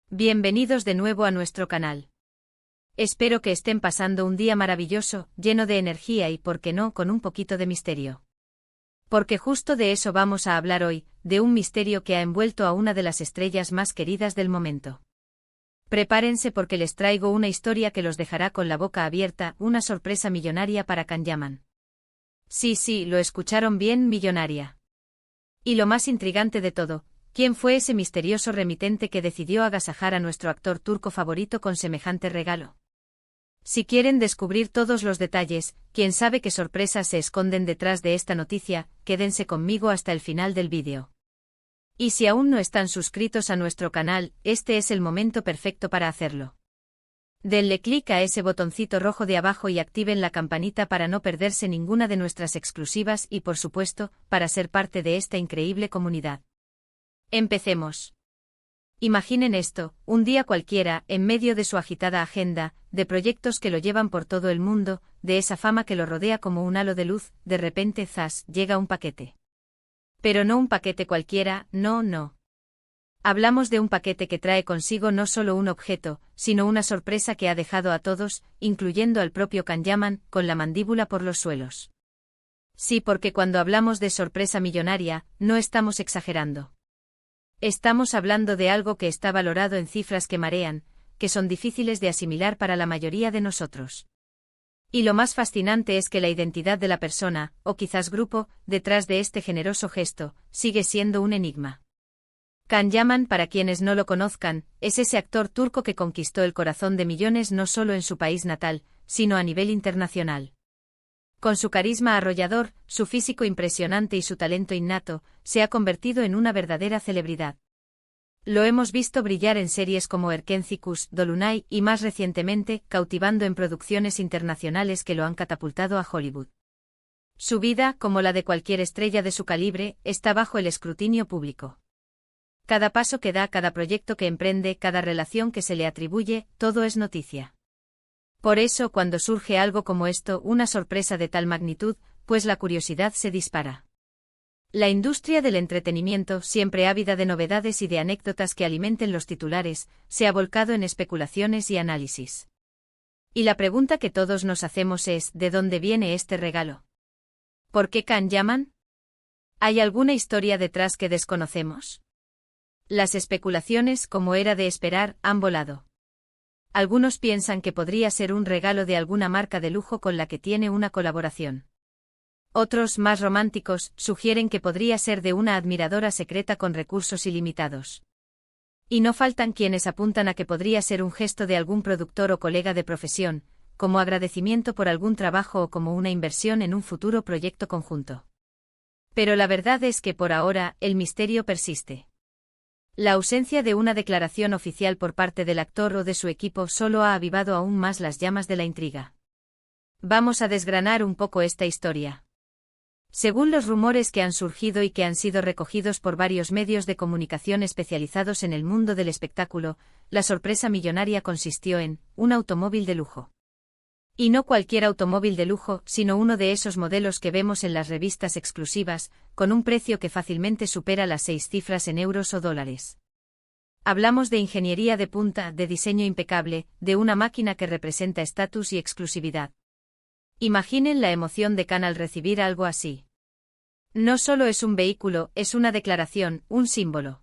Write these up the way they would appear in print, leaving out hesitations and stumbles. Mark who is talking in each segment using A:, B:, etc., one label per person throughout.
A: Bienvenidos de nuevo a nuestro canal. Espero que estén pasando un día maravilloso, lleno de energía y, por qué no, con un poquito de misterio. Porque justo de eso vamos a hablar hoy, de un misterio que ha envuelto a una de las estrellas más queridas del momento. Prepárense porque les traigo una historia que los dejará con la boca abierta, una sorpresa millonaria para Can Yaman. Sí, lo escucharon bien, millonaria. Y lo más intrigante de todo, ¿quién fue ese misterioso remitente que decidió agasajar a nuestro actor turco favorito con semejante regalo? Si quieren descubrir todos los detalles, quién sabe qué sorpresas se esconden detrás de esta noticia, quédense conmigo hasta el final del vídeo. Y si aún no están suscritos a nuestro canal, este es el momento perfecto para hacerlo. Denle clic a ese botoncito rojo de abajo y activen la campanita para no perderse ninguna de nuestras exclusivas y, por supuesto, para ser parte de esta increíble comunidad. Empecemos. Imaginen esto, un día cualquiera, en medio de su agitada agenda, de proyectos que lo llevan por todo el mundo, de esa fama que lo rodea como un halo de luz, de repente, ¡zas!, llega un paquete. Pero no un paquete cualquiera, no. Hablamos de un paquete que trae consigo no solo un objeto, sino una sorpresa que ha dejado a todos, incluyendo al propio Can Yaman, con la mandíbula por los suelos. Sí, porque cuando hablamos de sorpresa millonaria, no estamos exagerando. Estamos hablando de algo que está valorado en cifras que marean, que son difíciles de asimilar para la mayoría de nosotros. Y lo más fascinante es que la identidad de la persona, o quizás grupo, detrás de este generoso gesto, sigue siendo un enigma. Can Yaman, para quienes no lo conozcan, es ese actor turco que conquistó el corazón de millones no solo en su país natal, sino a nivel internacional. Con su carisma arrollador, su físico impresionante y su talento innato, se ha convertido en una verdadera celebridad. Lo hemos visto brillar en series como Erkencikus, Dolunay y más recientemente, cautivando en producciones internacionales que lo han catapultado a Hollywood. Su vida, como la de cualquier estrella de su calibre, está bajo el escrutinio público. Cada paso que da, cada proyecto que emprende, cada relación que se le atribuye, todo es noticia. Por eso, cuando surge algo como esto, una sorpresa de tal magnitud, pues la curiosidad se dispara. La industria del entretenimiento, siempre ávida de novedades y de anécdotas que alimenten los titulares, se ha volcado en especulaciones y análisis. Y la pregunta que todos nos hacemos es, ¿de dónde viene este regalo? ¿Por qué Can Yaman? ¿Hay alguna historia detrás que desconocemos? Las especulaciones, como era de esperar, han volado. Algunos piensan que podría ser un regalo de alguna marca de lujo con la que tiene una colaboración. Otros, más románticos, sugieren que podría ser de una admiradora secreta con recursos ilimitados. Y no faltan quienes apuntan a que podría ser un gesto de algún productor o colega de profesión, como agradecimiento por algún trabajo o como una inversión en un futuro proyecto conjunto. Pero la verdad es que por ahora, el misterio persiste. La ausencia de una declaración oficial por parte del actor o de su equipo solo ha avivado aún más las llamas de la intriga. Vamos a desgranar un poco esta historia. Según los rumores que han surgido y que han sido recogidos por varios medios de comunicación especializados en el mundo del espectáculo, la sorpresa millonaria consistió en un automóvil de lujo. Y no cualquier automóvil de lujo, sino uno de esos modelos que vemos en las revistas exclusivas, con un precio que fácilmente supera las 6 cifras en euros o dólares. Hablamos de ingeniería de punta, de diseño impecable, de una máquina que representa estatus y exclusividad. Imaginen la emoción de Can al recibir algo así. No solo es un vehículo, es una declaración, un símbolo.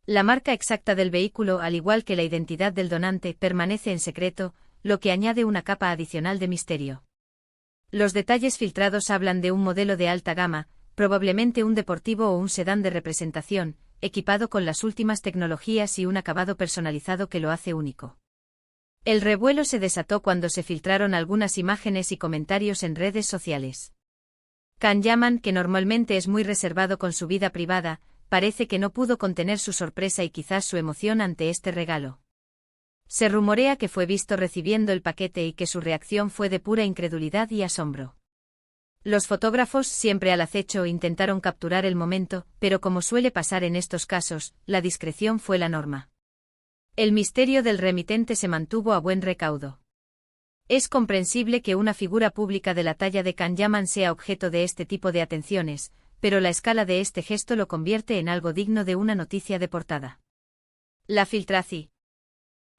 A: La marca exacta del vehículo, al igual que la identidad del donante, permanece en secreto, lo que añade una capa adicional de misterio. Los detalles filtrados hablan de un modelo de alta gama, probablemente un deportivo o un sedán de representación, equipado con las últimas tecnologías y un acabado personalizado que lo hace único. El revuelo se desató cuando se filtraron algunas imágenes y comentarios en redes sociales. Can Yaman, que normalmente es muy reservado con su vida privada, parece que no pudo contener su sorpresa y quizás su emoción ante este regalo. Se rumorea que fue visto recibiendo el paquete y que su reacción fue de pura incredulidad y asombro. Los fotógrafos, siempre al acecho, intentaron capturar el momento, pero como suele pasar en estos casos, la discreción fue la norma. El misterio del remitente se mantuvo a buen recaudo. Es comprensible que una figura pública de la talla de Can Yaman sea objeto de este tipo de atenciones, pero la escala de este gesto lo convierte en algo digno de una noticia de portada. La filtración.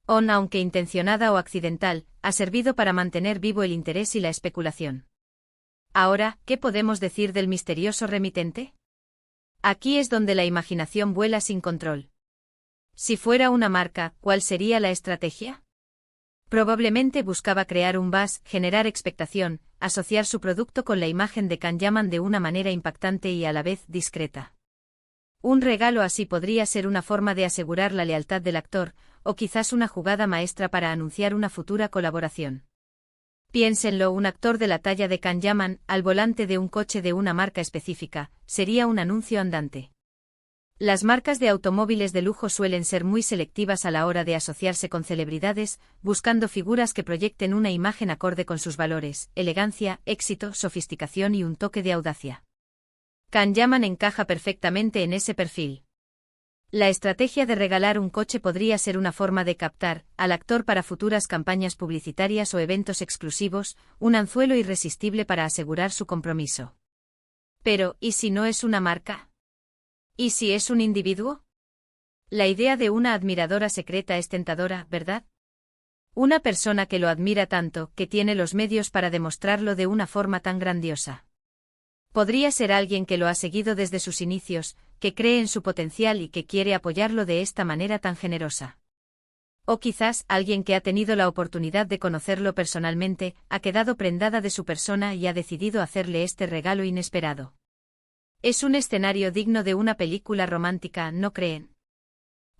A: Aunque intencionada o accidental, ha servido para mantener vivo el interés y la especulación. Ahora, ¿qué podemos decir del misterioso remitente? Aquí es donde la imaginación vuela sin control. Si fuera una marca, ¿cuál sería la estrategia? Probablemente buscaba crear un buzz, generar expectación, asociar su producto con la imagen de Can Yaman de una manera impactante y a la vez discreta. Un regalo así podría ser una forma de asegurar la lealtad del actor, o quizás una jugada maestra para anunciar una futura colaboración. Piénsenlo, un actor de la talla de Can Yaman, al volante de un coche de una marca específica, sería un anuncio andante. Las marcas de automóviles de lujo suelen ser muy selectivas a la hora de asociarse con celebridades, buscando figuras que proyecten una imagen acorde con sus valores, elegancia, éxito, sofisticación y un toque de audacia. Can Yaman encaja perfectamente en ese perfil. La estrategia de regalar un coche podría ser una forma de captar al actor para futuras campañas publicitarias o eventos exclusivos, un anzuelo irresistible para asegurar su compromiso. Pero, ¿y si no es una marca? ¿Y si es un individuo? La idea de una admiradora secreta es tentadora, ¿verdad? Una persona que lo admira tanto, que tiene los medios para demostrarlo de una forma tan grandiosa. Podría ser alguien que lo ha seguido desde sus inicios, que cree en su potencial y que quiere apoyarlo de esta manera tan generosa. O quizás alguien que ha tenido la oportunidad de conocerlo personalmente, ha quedado prendada de su persona y ha decidido hacerle este regalo inesperado. Es un escenario digno de una película romántica, ¿no creen?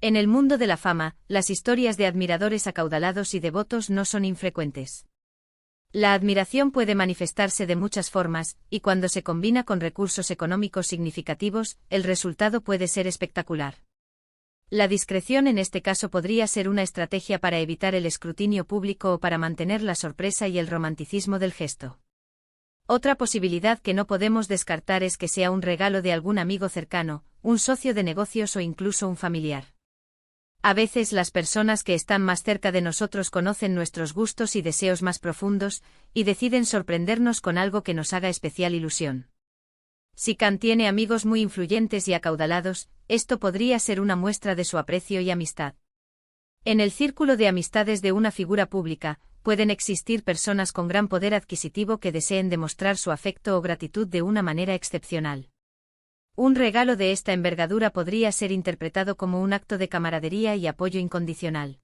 A: En el mundo de la fama, las historias de admiradores acaudalados y devotos no son infrecuentes. La admiración puede manifestarse de muchas formas, y cuando se combina con recursos económicos significativos, el resultado puede ser espectacular. La discreción en este caso podría ser una estrategia para evitar el escrutinio público o para mantener la sorpresa y el romanticismo del gesto. Otra posibilidad que no podemos descartar es que sea un regalo de algún amigo cercano, un socio de negocios o incluso un familiar. A veces las personas que están más cerca de nosotros conocen nuestros gustos y deseos más profundos, y deciden sorprendernos con algo que nos haga especial ilusión. Si Can tiene amigos muy influyentes y acaudalados, esto podría ser una muestra de su aprecio y amistad. En el círculo de amistades de una figura pública, pueden existir personas con gran poder adquisitivo que deseen demostrar su afecto o gratitud de una manera excepcional. Un regalo de esta envergadura podría ser interpretado como un acto de camaradería y apoyo incondicional.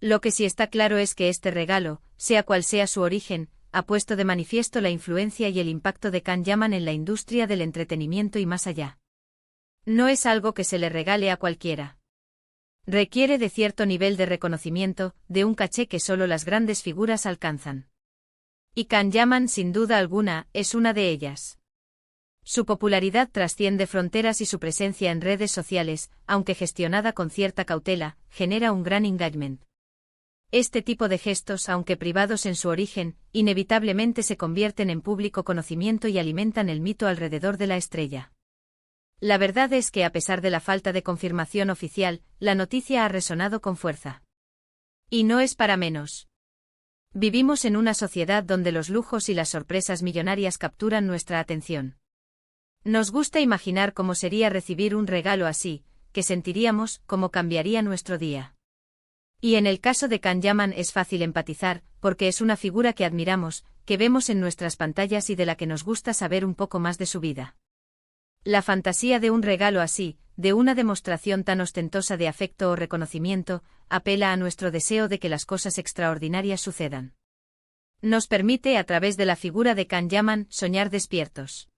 A: Lo que sí está claro es que este regalo, sea cual sea su origen, ha puesto de manifiesto la influencia y el impacto de Can Yaman en la industria del entretenimiento y más allá. No es algo que se le regale a cualquiera. Requiere de cierto nivel de reconocimiento, de un caché que solo las grandes figuras alcanzan. Y Can Yaman, sin duda alguna, es una de ellas. Su popularidad trasciende fronteras y su presencia en redes sociales, aunque gestionada con cierta cautela, genera un gran engagement. Este tipo de gestos, aunque privados en su origen, inevitablemente se convierten en público conocimiento y alimentan el mito alrededor de la estrella. La verdad es que a pesar de la falta de confirmación oficial, la noticia ha resonado con fuerza. Y no es para menos. Vivimos en una sociedad donde los lujos y las sorpresas millonarias capturan nuestra atención. Nos gusta imaginar cómo sería recibir un regalo así, qué sentiríamos, cómo cambiaría nuestro día. Y en el caso de Can Yaman es fácil empatizar, porque es una figura que admiramos, que vemos en nuestras pantallas y de la que nos gusta saber un poco más de su vida. La fantasía de un regalo así, de una demostración tan ostentosa de afecto o reconocimiento, apela a nuestro deseo de que las cosas extraordinarias sucedan. Nos permite, a través de la figura de Can Yaman, soñar despiertos.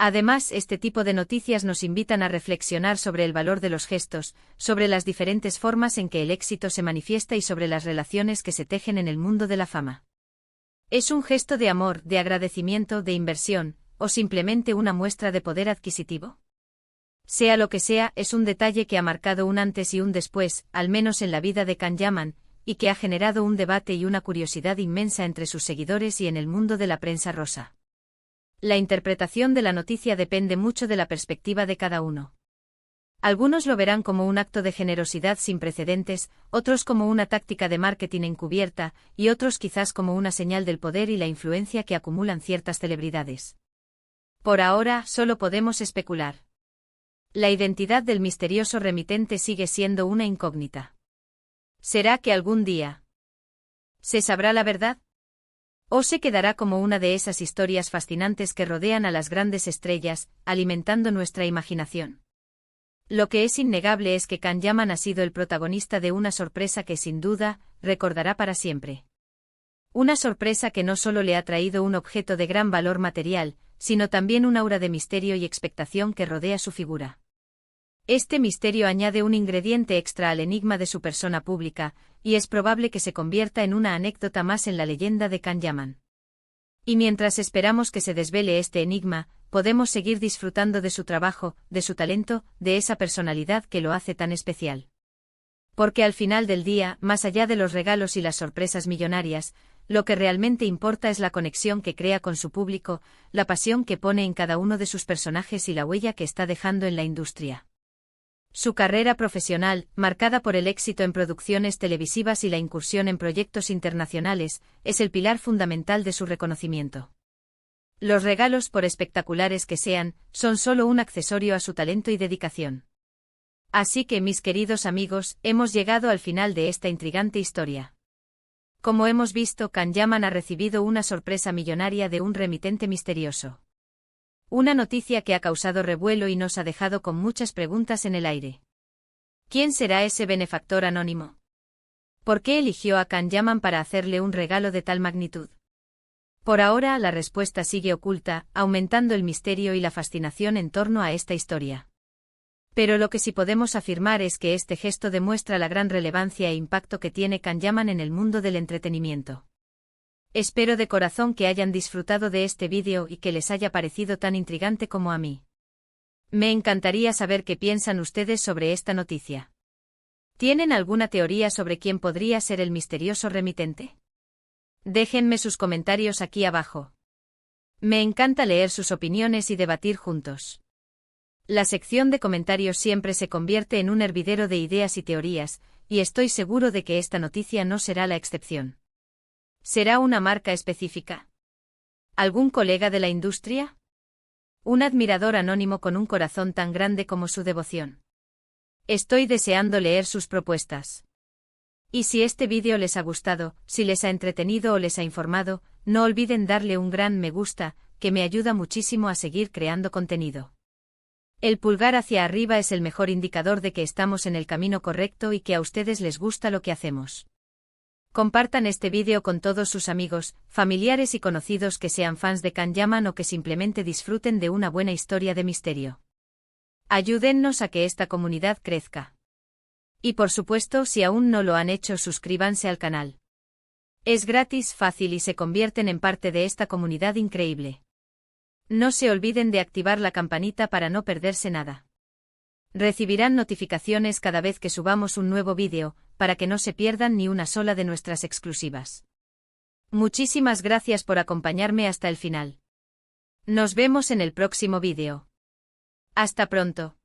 A: Además, este tipo de noticias nos invitan a reflexionar sobre el valor de los gestos, sobre las diferentes formas en que el éxito se manifiesta y sobre las relaciones que se tejen en el mundo de la fama. ¿Es un gesto de amor, de agradecimiento, de inversión, o simplemente una muestra de poder adquisitivo? Sea lo que sea, es un detalle que ha marcado un antes y un después, al menos en la vida de Can Yaman, y que ha generado un debate y una curiosidad inmensa entre sus seguidores y en el mundo de la prensa rosa. La interpretación de la noticia depende mucho de la perspectiva de cada uno. Algunos lo verán como un acto de generosidad sin precedentes, otros como una táctica de marketing encubierta, y otros quizás como una señal del poder y la influencia que acumulan ciertas celebridades. Por ahora, solo podemos especular. La identidad del misterioso remitente sigue siendo una incógnita. ¿Será que algún día se sabrá la verdad? ¿O se quedará como una de esas historias fascinantes que rodean a las grandes estrellas, alimentando nuestra imaginación? Lo que es innegable es que Can Yaman ha sido el protagonista de una sorpresa que sin duda recordará para siempre. Una sorpresa que no solo le ha traído un objeto de gran valor material, sino también un aura de misterio y expectación que rodea su figura. Este misterio añade un ingrediente extra al enigma de su persona pública, y es probable que se convierta en una anécdota más en la leyenda de Can Yaman. Y mientras esperamos que se desvele este enigma, podemos seguir disfrutando de su trabajo, de su talento, de esa personalidad que lo hace tan especial. Porque al final del día, más allá de los regalos y las sorpresas millonarias, lo que realmente importa es la conexión que crea con su público, la pasión que pone en cada uno de sus personajes y la huella que está dejando en la industria. Su carrera profesional, marcada por el éxito en producciones televisivas y la incursión en proyectos internacionales, es el pilar fundamental de su reconocimiento. Los regalos, por espectaculares que sean, son solo un accesorio a su talento y dedicación. Así que, mis queridos amigos, hemos llegado al final de esta intrigante historia. Como hemos visto, Can Yaman ha recibido una sorpresa millonaria de un remitente misterioso. Una noticia que ha causado revuelo y nos ha dejado con muchas preguntas en el aire. ¿Quién será ese benefactor anónimo? ¿Por qué eligió a Can Yaman para hacerle un regalo de tal magnitud? Por ahora, la respuesta sigue oculta, aumentando el misterio y la fascinación en torno a esta historia. Pero lo que sí podemos afirmar es que este gesto demuestra la gran relevancia e impacto que tiene Can Yaman en el mundo del entretenimiento. Espero de corazón que hayan disfrutado de este vídeo y que les haya parecido tan intrigante como a mí. Me encantaría saber qué piensan ustedes sobre esta noticia. ¿Tienen alguna teoría sobre quién podría ser el misterioso remitente? Déjenme sus comentarios aquí abajo. Me encanta leer sus opiniones y debatir juntos. La sección de comentarios siempre se convierte en un hervidero de ideas y teorías, y estoy seguro de que esta noticia no será la excepción. ¿Será una marca específica? ¿Algún colega de la industria? ¿Un admirador anónimo con un corazón tan grande como su devoción? Estoy deseando leer sus propuestas. Y si este vídeo les ha gustado, si les ha entretenido o les ha informado, no olviden darle un gran me gusta, que me ayuda muchísimo a seguir creando contenido. El pulgar hacia arriba es el mejor indicador de que estamos en el camino correcto y que a ustedes les gusta lo que hacemos. Compartan este vídeo con todos sus amigos, familiares y conocidos que sean fans de Can Yaman o que simplemente disfruten de una buena historia de misterio. Ayúdennos a que esta comunidad crezca. Y por supuesto, si aún no lo han hecho, suscríbanse al canal. Es gratis, fácil y se convierten en parte de esta comunidad increíble. No se olviden de activar la campanita para no perderse nada. Recibirán notificaciones cada vez que subamos un nuevo vídeo, para que no se pierdan ni una sola de nuestras exclusivas. Muchísimas gracias por acompañarme hasta el final. Nos vemos en el próximo vídeo. Hasta pronto.